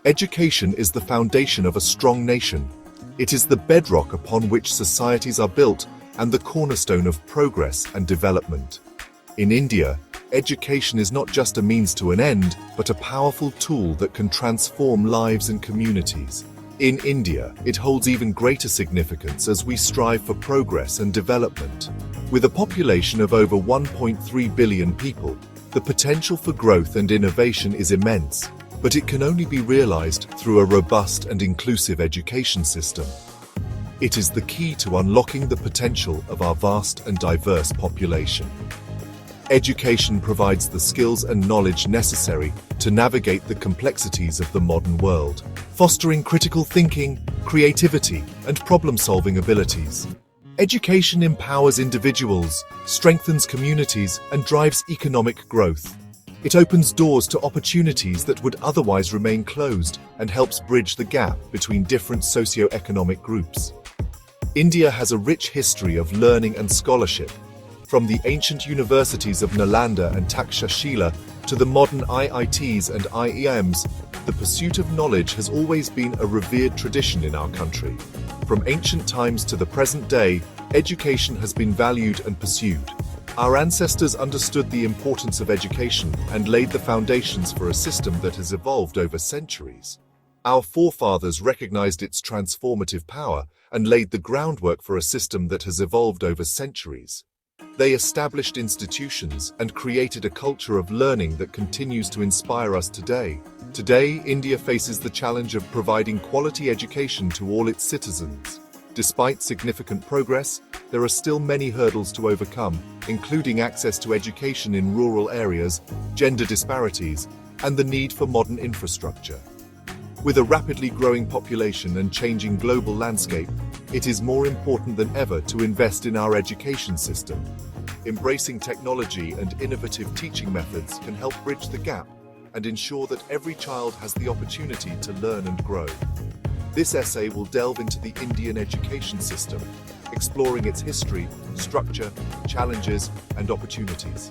Education is the foundation of a strong nation. It is the bedrock upon which societies are built and the cornerstone of progress and development. In India, education is not just a means to an end, but a powerful tool that can transform lives and communities. In India, it holds even greater significance as we strive for progress and development. With a population of over 1.3 billion people, the potential for growth and innovation is immense, but it can only be realized through a robust and inclusive education system. It is the key to unlocking the potential of our vast and diverse population. Education provides the skills and knowledge necessary to navigate the complexities of the modern world, fostering critical thinking, creativity, and problem-solving abilities. Education empowers individuals, strengthens communities, and drives economic growth. It opens doors to opportunities that would otherwise remain closed and helps bridge the gap between different socio-economic groups. India has a rich history of learning and scholarship, from the ancient universities of Nalanda and Takshashila to the modern IITs and IIMs. The pursuit of knowledge has always been a revered tradition in our country. From ancient times to the present day, education has been valued and pursued. Our ancestors understood the importance of education and laid the foundations for a system that has evolved over centuries. Our forefathers recognized its transformative power and laid the groundwork for a system that has evolved over centuries. They established institutions and created a culture of learning that continues to inspire us today. Today, India faces the challenge of providing quality education to all its citizens. Despite significant progress, there are still many hurdles to overcome, including access to education in rural areas, gender disparities, and the need for modern infrastructure. With a rapidly growing population and changing global landscape, it is more important than ever to invest in our education system. Embracing technology and innovative teaching methods can help bridge the gap and ensure that every child has the opportunity to learn and grow. This essay will delve into the Indian education system, exploring its history, structure, challenges, and opportunities.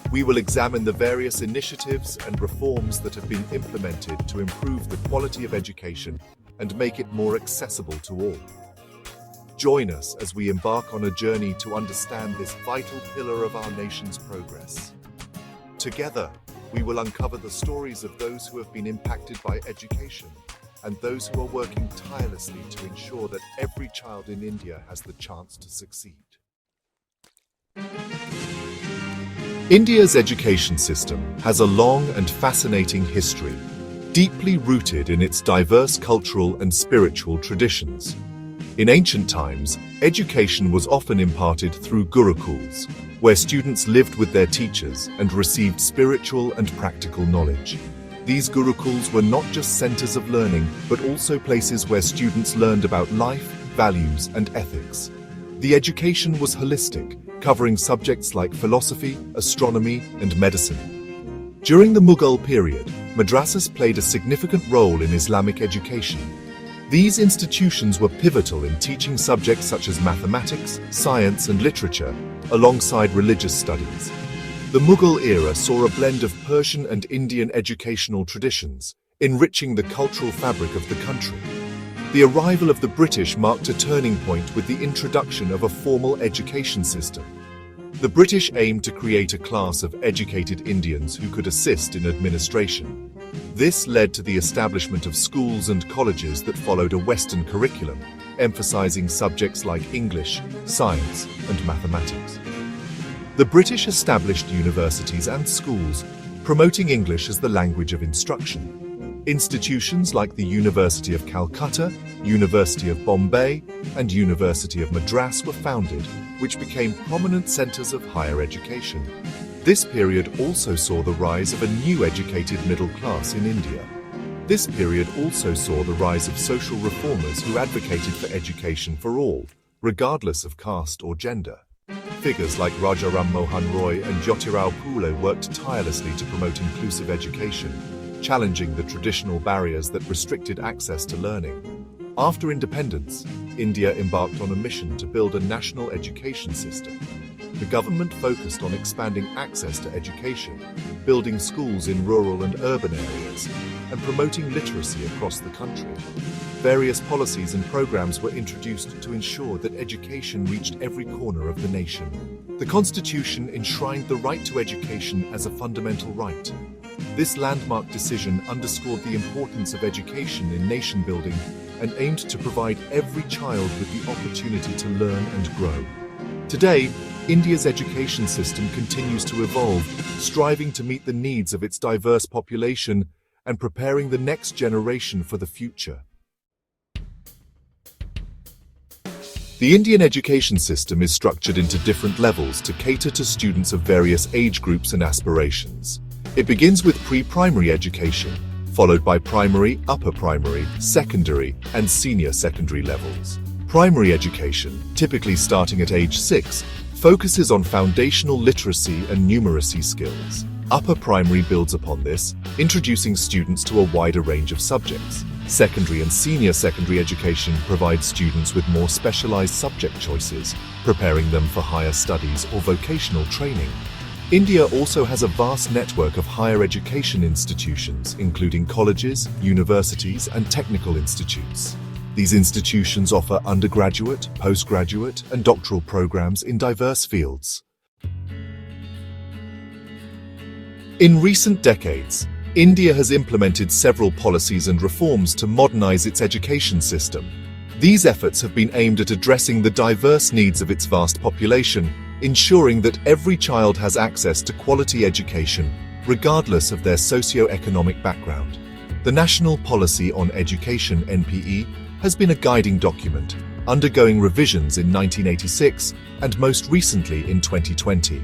We will examine the various initiatives and reforms that have been implemented to improve the quality of education and make it more accessible to all. Join us as we embark on a journey to understand this vital pillar of our nation's progress. Together, we will uncover the stories of those who have been impacted by education and those who are working tirelessly to ensure that every child in India has the chance to succeed. India's education system has a long and fascinating history, deeply rooted in its diverse cultural and spiritual traditions. In ancient times, education was often imparted through gurukuls, where students lived with their teachers and received spiritual and practical knowledge. These gurukuls were not just centers of learning, but also places where students learned about life, values, and ethics. The education was holistic, covering subjects like philosophy, astronomy, and medicine. During the Mughal period, madrasas played a significant role in Islamic education. These institutions were pivotal in teaching subjects such as mathematics, science, and literature, alongside religious studies. The Mughal era saw a blend of Persian and Indian educational traditions, enriching the cultural fabric of the country. The arrival of the British marked a turning point with the introduction of a formal education system. The British aimed to create a class of educated Indians who could assist in administration. This led to the establishment of schools and colleges that followed a Western curriculum, emphasizing subjects like English, science, and mathematics. The British established universities and schools, promoting English as the language of instruction. Institutions like the University of Calcutta, University of Bombay, and University of Madras were founded, which became prominent centers of higher education. This period also saw the rise of a new educated middle class in India. This period also saw the rise of social reformers who advocated for education for all, regardless of caste or gender. Figures like Raja Ram Mohan Roy and Jyotirao Phule worked tirelessly to promote inclusive education, challenging the traditional barriers that restricted access to learning. After independence, India embarked on a mission to build a national education system. the government focused on expanding access to education, building schools in rural and urban areas, and promoting literacy across the country. Various policies and programs were introduced to ensure that education reached every corner of the nation. The Constitution enshrined the right to education as a fundamental right. This landmark decision underscored the importance of education in nation building and aimed to provide every child with the opportunity to learn and grow. Today, India's education system continues to evolve, striving to meet the needs of its diverse population and preparing the next generation for the future. The Indian education system is structured into different levels to cater to students of various age groups and aspirations. It begins with pre-primary education, followed by primary, upper primary, secondary, and senior secondary levels. Primary education, typically starting at age 6, focuses on foundational literacy and numeracy skills. Upper primary builds upon this, introducing students to a wider range of subjects. Secondary and senior secondary education provides students with more specialized subject choices, preparing them for higher studies or vocational training. India also has a vast network of higher education institutions, including colleges, universities, and technical institutes. These institutions offer undergraduate, postgraduate, and doctoral programs in diverse fields. In recent decades, India has implemented several policies and reforms to modernize its education system. These efforts have been aimed at addressing the diverse needs of its vast population, ensuring that every child has access to quality education, regardless of their socio-economic background. The National Policy on Education (NPE) has been a guiding document, undergoing revisions in 1986 and most recently in 2020.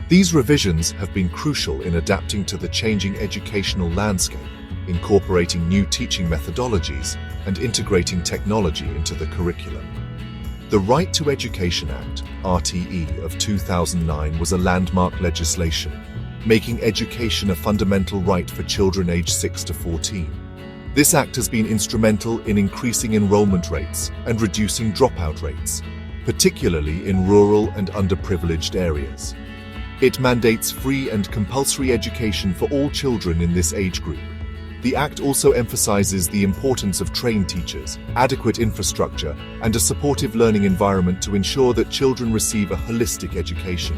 These revisions have been crucial in adapting to the changing educational landscape, incorporating new teaching methodologies, and integrating technology into the curriculum. The Right to Education Act, RTE, of 2009 was a landmark legislation, making education a fundamental right for children aged 6 to 14. This act has been instrumental in increasing enrollment rates and reducing dropout rates, particularly in rural and underprivileged areas. It mandates free and compulsory education for all children in this age group. The Act also emphasizes the importance of trained teachers, adequate infrastructure, and a supportive learning environment to ensure that children receive a holistic education.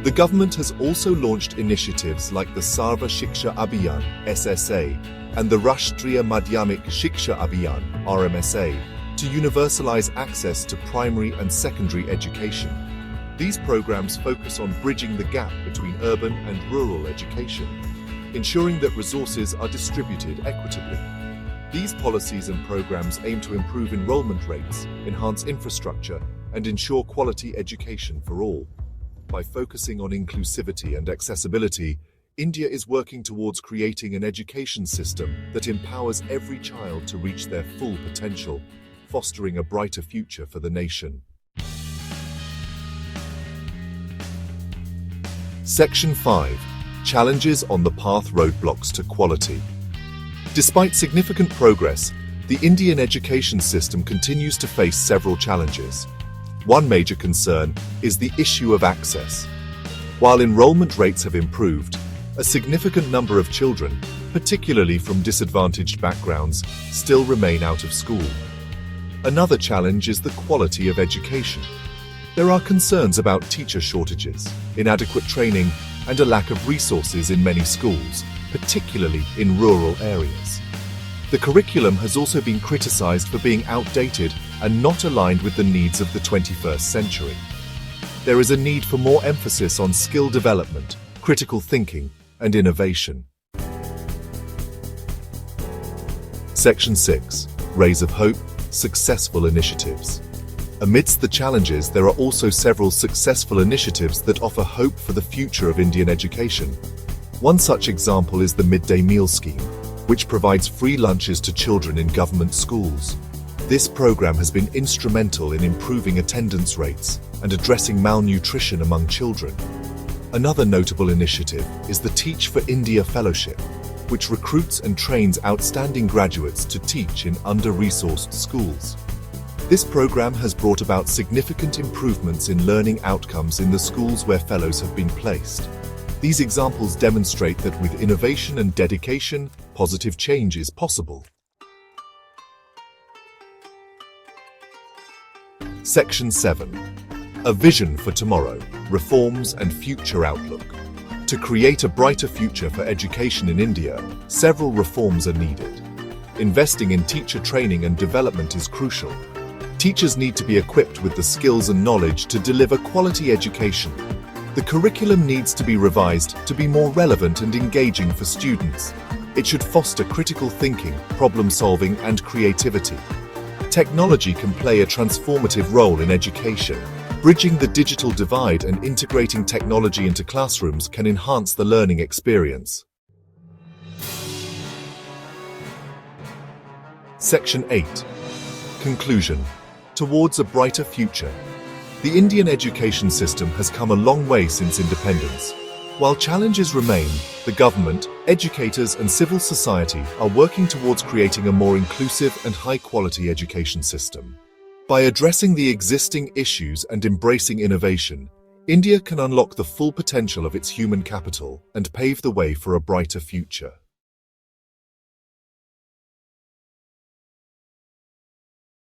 The government has also launched initiatives like the Sarva Shiksha Abhiyan (SSA) and the Rashtriya Madhyamik Shiksha Abhiyan (RMSA) to universalize access to primary and secondary education. These programs focus on bridging the gap between urban and rural education, ensuring that resources are distributed equitably. These policies and programs aim to improve enrollment rates, enhance infrastructure, and ensure quality education for all. By focusing on inclusivity and accessibility, India is working towards creating an education system that empowers every child to reach their full potential, fostering a brighter future for the nation. Section 5. Challenges on the path: roadblocks to quality. Despite significant progress, the Indian education system continues to face several challenges. One major concern is the issue of access. While enrollment rates have improved, a significant number of children, particularly from disadvantaged backgrounds, still remain out of school. Another challenge is the quality of education. There are concerns about teacher shortages, inadequate training, and a lack of resources in many schools, particularly in rural areas. The curriculum has also been criticized for being outdated and not aligned with the needs of the 21st century. There is a need for more emphasis on skill development, critical thinking, and innovation. Section 6. Rays of Hope: Successful Initiatives. Amidst the challenges, there are also several successful initiatives that offer hope for the future of Indian education. One such example is the Midday Meal Scheme, which provides free lunches to children in government schools. This program has been instrumental in improving attendance rates and addressing malnutrition among children. Another notable initiative is the Teach for India Fellowship, which recruits and trains outstanding graduates to teach in under-resourced schools. This program has brought about significant improvements in learning outcomes in the schools where fellows have been placed. These examples demonstrate that with innovation and dedication, positive change is possible. Section 7. A Vision for Tomorrow, Reforms and Future Outlook. To create a brighter future for education in India, several reforms are needed. Investing in teacher training and development is crucial. Teachers need to be equipped with the skills and knowledge to deliver quality education. The curriculum needs to be revised to be more relevant and engaging for students. It should foster critical thinking, problem-solving, and creativity. Technology can play a transformative role in education. Bridging the digital divide and integrating technology into classrooms can enhance the learning experience. Section 8. Conclusion. Towards a brighter future. The Indian education system has come a long way since independence. While challenges remain, the government, educators, and civil society are working towards creating a more inclusive and high-quality education system. By addressing the existing issues and embracing innovation, India can unlock the full potential of its human capital and pave the way for a brighter future.